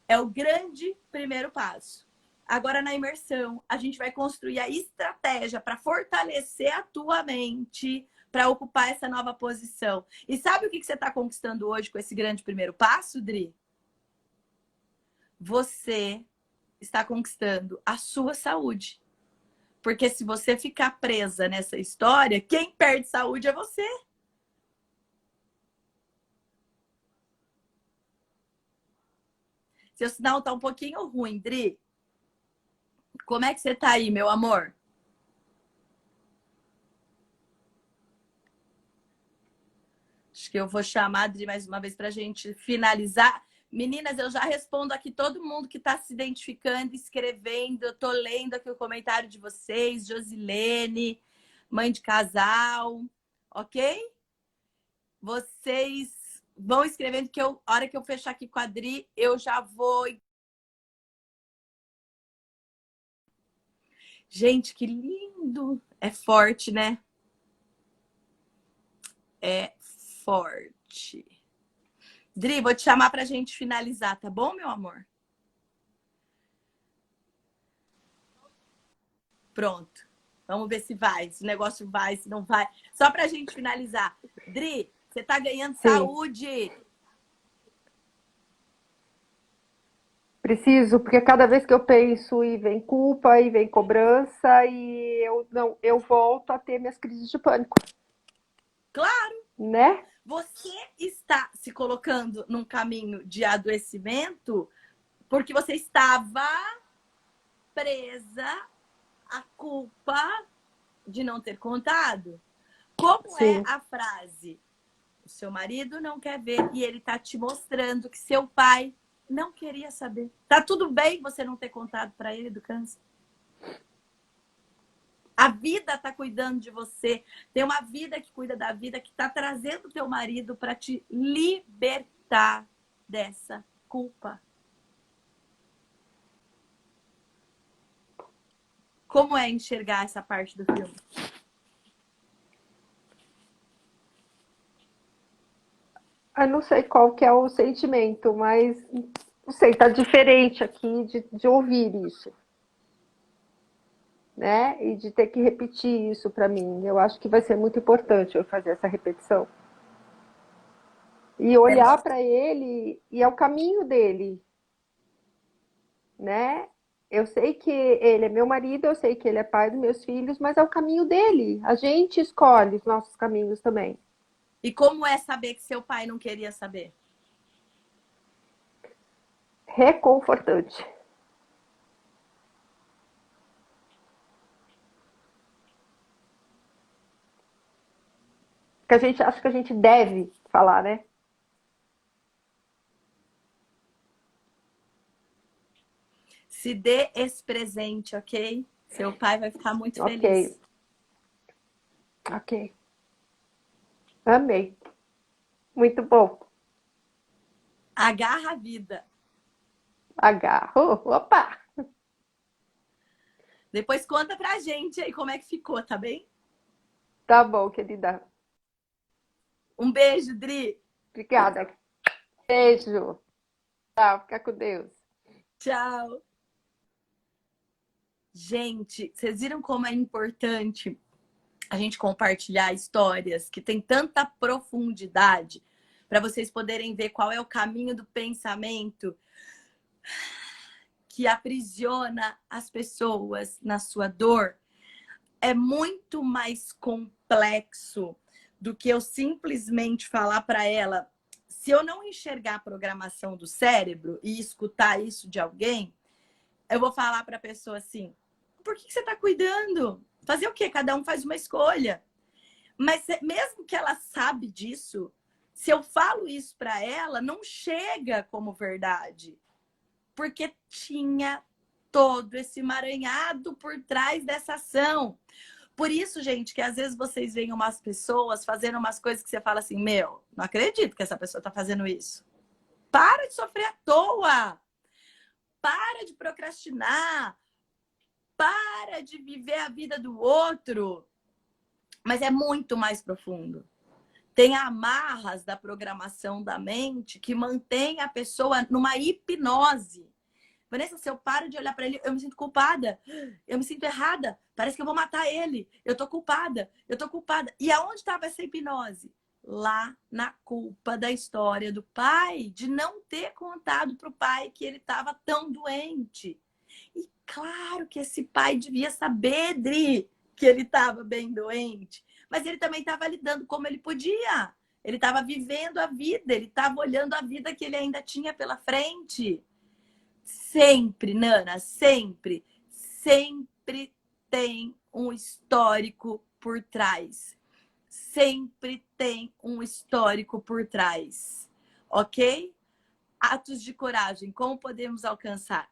É o grande primeiro passo. Agora, na imersão, a gente vai construir a estratégia para fortalecer a tua mente para ocupar essa nova posição. E sabe o que você está conquistando hoje com esse grande primeiro passo, Dri? Você está conquistando a sua saúde. Porque se você ficar presa nessa história, quem perde saúde é você. Seu sinal está um pouquinho ruim, Dri. Como é que você está aí, meu amor? Acho que eu vou chamar a Adri mais uma vez para a gente finalizar. Meninas, eu já respondo aqui todo mundo que está se identificando, escrevendo. Eu tô lendo aqui o comentário de vocês. Josilene, mãe de casal, ok? Vocês vão escrevendo que a hora que eu fechar aqui com a Adri, eu já vou. Gente, que lindo! É forte, né? É forte. Dri, vou te chamar pra gente finalizar, tá bom, meu amor? Pronto. Vamos ver se vai, se o negócio vai, se não vai. Só pra gente finalizar. Dri, você tá ganhando Sim. saúde. Preciso, porque cada vez que eu penso e vem culpa e vem cobrança e eu volto a ter minhas crises de pânico, Claro, né? você está se colocando num caminho de adoecimento porque você estava presa à culpa de não ter contado. Como é Sim. a frase? O seu marido não quer ver e ele tá te mostrando que seu pai não queria saber. Tá tudo bem você não ter contado para ele do câncer. A vida tá cuidando de você. Tem uma vida que cuida da vida, que tá trazendo o teu marido para te libertar dessa culpa. Como é enxergar essa parte do filme? Eu não sei qual que é o sentimento, mas não sei, tá diferente aqui de ouvir isso, né? E de ter que repetir isso para mim. Eu acho que vai ser muito importante eu fazer essa repetição. E É, olhar para ele e é o caminho dele, né? Eu sei que ele é meu marido, eu sei que ele é pai dos meus filhos, mas é o caminho dele. A gente escolhe os nossos caminhos também. e como é saber que seu pai não queria saber? Reconfortante. Que a gente acha que a gente deve falar, né? Se dê esse presente, ok? Seu pai vai ficar muito Ok, feliz. ok. Amei. Muito bom. Agarra a vida. Agarro. Opa! Depois conta pra gente aí como é que ficou, tá bem? Tá bom, querida. Um beijo, Dri. Obrigada. Beijo. Tchau, fica com Deus. Tchau. Gente, vocês viram como é importante a gente compartilhar histórias que tem tanta profundidade para vocês poderem ver qual é o caminho do pensamento que aprisiona as pessoas na sua dor. É muito mais complexo do que eu simplesmente falar para ela. Se eu não enxergar a programação do cérebro e escutar isso de alguém, eu vou falar para a pessoa assim: por que você está cuidando? Fazer o quê? Cada um faz uma escolha. Mas mesmo que ela sabe disso, se eu falo isso para ela, não chega como verdade. Porque tinha todo esse emaranhado por trás dessa ação. Por isso, gente, que às vezes vocês veem umas pessoas fazendo umas coisas que você fala assim: meu, não acredito que essa pessoa está fazendo isso. Para de sofrer à toa. Para de procrastinar. Para de viver a vida do outro. Mas é muito mais profundo. Tem amarras da programação da mente que mantém a pessoa numa hipnose. Vanessa, se eu paro de olhar para ele, eu me sinto culpada. Eu me sinto errada. Parece que eu vou matar ele. Eu tô culpada. Eu tô culpada. E aonde estava essa hipnose? Lá na culpa da história do pai, de não ter contado pro pai que ele estava tão doente. E claro que esse pai devia saber, Dri, que ele estava bem doente. Mas ele também estava lidando como ele podia. Ele estava vivendo a vida, ele estava olhando a vida que ele ainda tinha pela frente. Sempre, Nana, sempre, sempre tem um histórico por trás. Sempre tem um histórico por trás, ok? Atos de coragem, como podemos alcançar?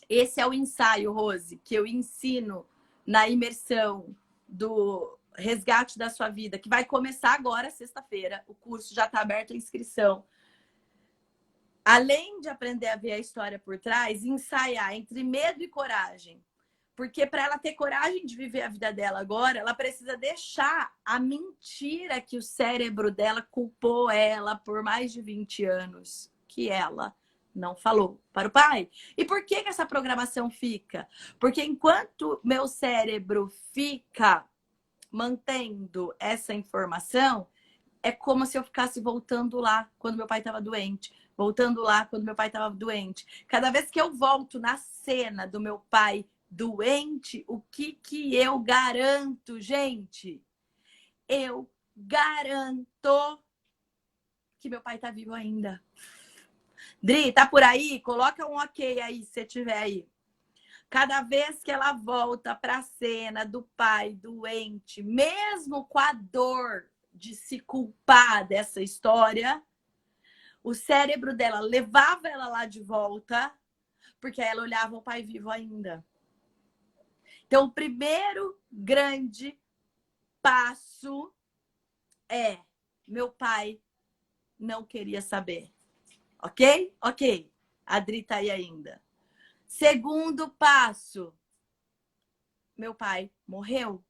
Esse é o ensaio, Rose, que eu ensino na imersão do Resgate da Sua Vida, que vai começar agora, sexta-feira. O curso já está aberto a inscrição. Além de aprender a ver a história por trás, ensaiar entre medo e coragem. Porque para ela ter coragem de viver a vida dela agora, ela precisa deixar a mentira que o cérebro dela culpou ela por mais de 20 anos, que ela não falou para o pai. E por que essa programação fica? Porque enquanto meu cérebro fica mantendo essa informação, é como se eu ficasse voltando lá quando meu pai estava doente. Voltando lá quando meu pai estava doente. Cada vez que eu volto na cena do meu pai doente, o que eu garanto, gente? Eu garanto que meu pai tá vivo ainda. Dri, tá por aí? Coloca um ok aí, se você tiver aí. Cada vez que ela volta para a cena do pai doente, mesmo com a dor de se culpar dessa história, o cérebro dela levava ela lá de volta, porque ela olhava o pai vivo ainda. Então, o primeiro grande passo é: meu pai não queria saber. Ok? Ok. A Adri tá aí ainda. Segundo passo: meu pai morreu.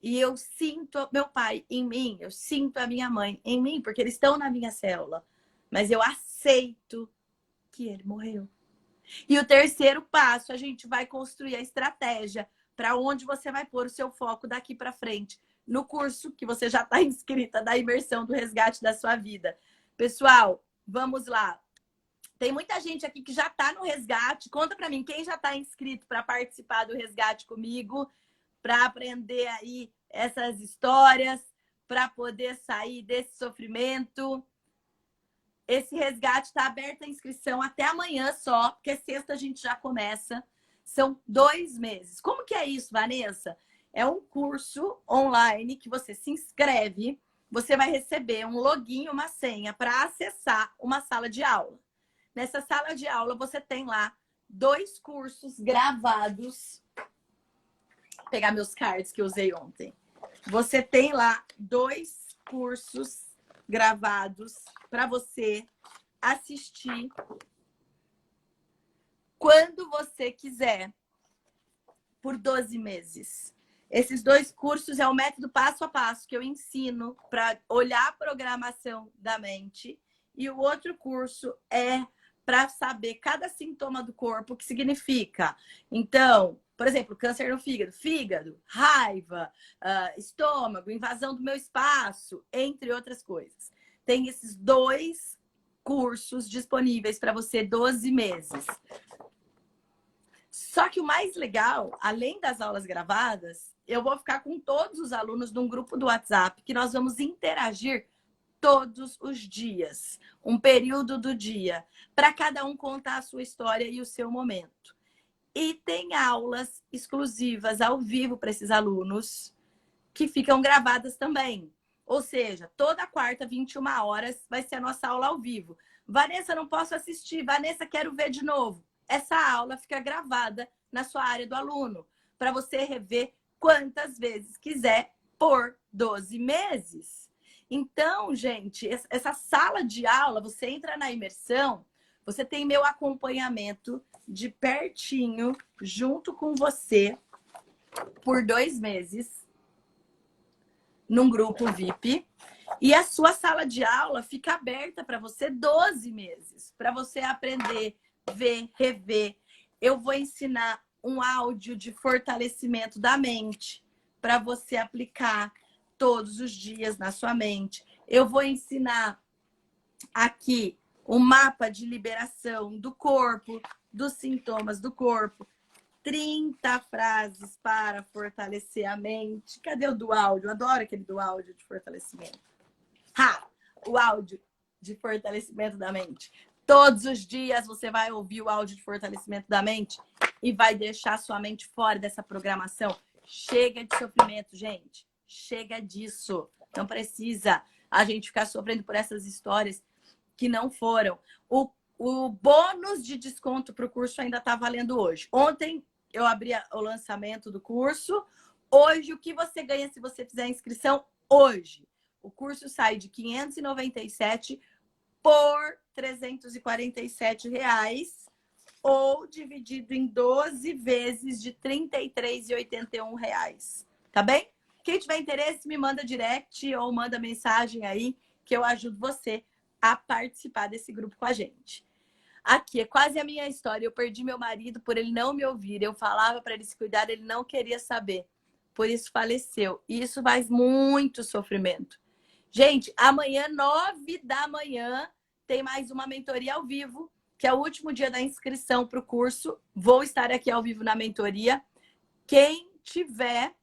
E eu sinto meu pai em mim, eu sinto a minha mãe em mim, porque eles estão na minha célula. Mas eu aceito que ele morreu. E o terceiro passo, a gente vai construir a estratégia para onde você vai pôr o seu foco daqui para frente. No curso que você já está inscrita da imersão do resgate da sua vida. Pessoal, vamos lá. Tem muita gente aqui que já está no resgate. Conta para mim, quem já está inscrito para participar do resgate comigo, para aprender aí essas histórias, para poder sair desse sofrimento. Esse resgate está aberto a inscrição até amanhã só, porque sexta a gente já começa. São 2 meses. Como que é isso, Vanessa? É um curso online que você se inscreve, você vai receber um login, uma senha para acessar uma sala de aula. Nessa sala de aula você tem lá 2 cursos gravados. Vou pegar meus cards que eu usei ontem. Você tem lá 2 cursos gravados para você assistir quando você quiser, por 12 meses. Esses 2 cursos é o método passo a passo que eu ensino para olhar a programação da mente, e o outro curso é para saber cada sintoma do corpo, o que significa. Então, por exemplo, câncer no fígado, raiva, estômago, invasão do meu espaço, entre outras coisas. Tem esses 2 cursos disponíveis para você, 12 meses. Só que o mais legal, além das aulas gravadas, eu vou ficar com todos os alunos num grupo do WhatsApp que nós vamos interagir todos os dias, um período do dia, para cada um contar a sua história e o seu momento. E tem aulas exclusivas ao vivo para esses alunos que ficam gravadas também. Ou seja, toda quarta, 21 horas, vai ser a nossa aula ao vivo. Vanessa, não posso assistir. Vanessa, quero ver de novo. Essa aula fica gravada na sua área do aluno, para você rever quantas vezes quiser por 12 meses. Então, gente, essa sala de aula, você entra na imersão, você tem meu acompanhamento de pertinho, junto com você, por 2 meses, num grupo VIP. E a sua sala de aula fica aberta para você 12 meses, para você aprender, ver, rever. Eu vou ensinar um áudio de fortalecimento da mente para você aplicar todos os dias na sua mente. Eu vou ensinar aqui um mapa de liberação do corpo, dos sintomas do corpo. 30 frases para fortalecer a mente. Cadê o do áudio? Eu adoro aquele do áudio de fortalecimento. O áudio de fortalecimento da mente. Todos os dias você vai ouvir o áudio de fortalecimento da mente e vai deixar sua mente fora dessa programação. Chega de sofrimento, gente. Chega disso. Não precisa a gente ficar sofrendo por essas histórias. que não foram. O bônus de desconto para o curso ainda está valendo hoje. Ontem eu abri o lançamento do curso. Hoje, o que você ganha se você fizer a inscrição hoje? O curso sai de R$ 597 por R$ 347 ou dividido em 12 vezes de R$ 33,81. Tá bem? Quem tiver interesse, me manda direct ou manda mensagem aí que eu ajudo você a participar desse grupo com a gente. Aqui é quase a minha história. Eu perdi meu marido por ele não me ouvir. Eu falava para ele se cuidar, ele não queria saber. Por isso faleceu. E isso faz muito sofrimento. Gente, amanhã, 9 da manhã, tem mais uma mentoria ao vivo, que é o último dia da inscrição para o curso. Vou estar aqui ao vivo na mentoria. Quem tiver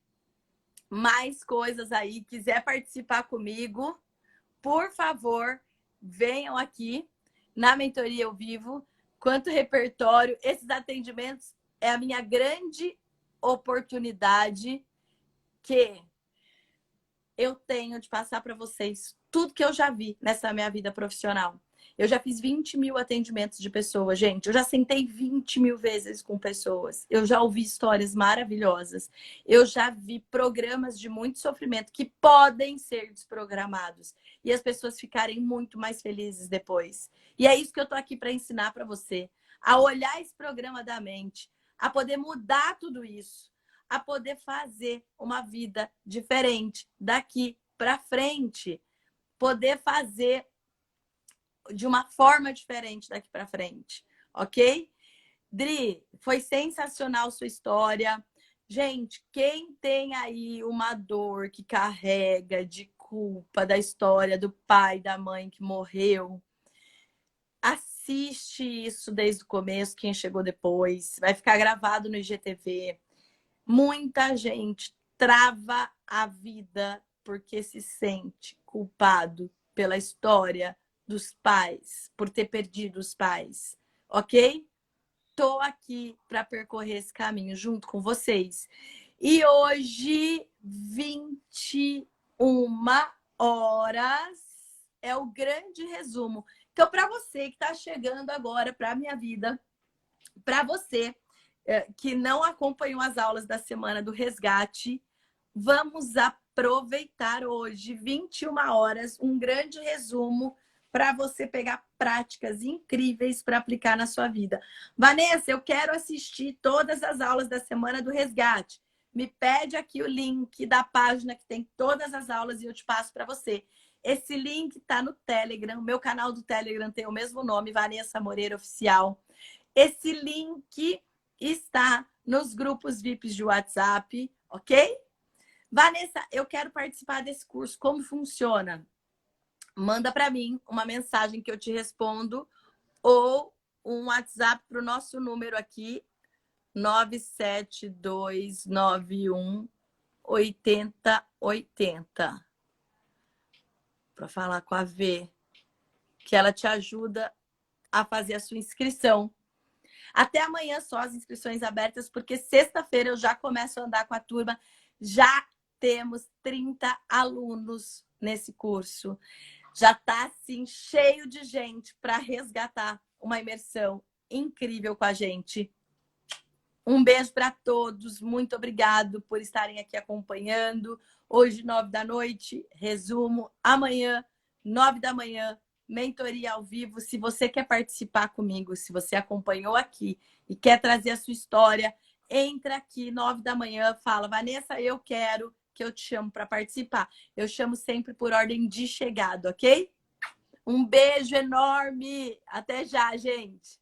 mais coisas aí, quiser participar comigo, por favor, venham aqui na mentoria ao vivo. Quanto repertório, esses atendimentos é a minha grande oportunidade que eu tenho de passar para vocês tudo que eu já vi nessa minha vida profissional. Eu já fiz 20 mil atendimentos de pessoas, gente. Eu já sentei 20 mil vezes com pessoas. Eu já ouvi histórias maravilhosas. Eu já vi programas de muito sofrimento que podem ser desprogramados. E as pessoas ficarem muito mais felizes depois. E é isso que eu tô aqui para ensinar para você. A olhar esse programa da mente. A poder mudar tudo isso. A poder fazer uma vida diferente daqui para frente. Poder fazer de uma forma diferente daqui para frente, ok? Dri, foi sensacional sua história. Gente, quem tem aí uma dor que carrega de culpa da história do pai, da mãe que morreu, assiste isso desde o começo, quem chegou depois. Vai ficar gravado no IGTV. Muita gente trava a vida porque se sente culpado pela história dos pais, por ter perdido os pais, ok? Tô aqui para percorrer esse caminho junto com vocês. E hoje, 21 horas, é o grande resumo. Então, para você que está chegando agora para a minha vida, para você que não acompanhou as aulas da semana do resgate, vamos aproveitar hoje, 21 horas, um grande resumo para você pegar práticas incríveis para aplicar na sua vida. Vanessa, eu quero assistir todas as aulas da semana do resgate. Me pede aqui o link da página que tem todas as aulas e eu te passo para você. Esse link está no Telegram. Meu canal do Telegram tem o mesmo nome, Vanessa Moreira Oficial. Esse link está nos grupos VIPs de WhatsApp, ok? Vanessa, eu quero participar desse curso. Como funciona? Manda para mim uma mensagem que eu te respondo ou um WhatsApp para o nosso número aqui, 97291 8080. Para falar com a V, que ela te ajuda a fazer a sua inscrição. Até amanhã só as inscrições abertas, porque sexta-feira eu já começo a andar com a turma. Já temos 30 alunos nesse curso. Já está, assim, cheio de gente para resgatar uma imersão incrível com a gente. Um beijo para todos. Muito obrigado por estarem aqui acompanhando. Hoje, 9 da noite, resumo. Amanhã, 9 da manhã, mentoria ao vivo. Se você quer participar comigo, se você acompanhou aqui e quer trazer a sua história, entra aqui, 9 da manhã, fala, Vanessa, eu quero, que eu te chamo para participar. Eu chamo sempre por ordem de chegada, ok? Um beijo enorme. Até já, gente.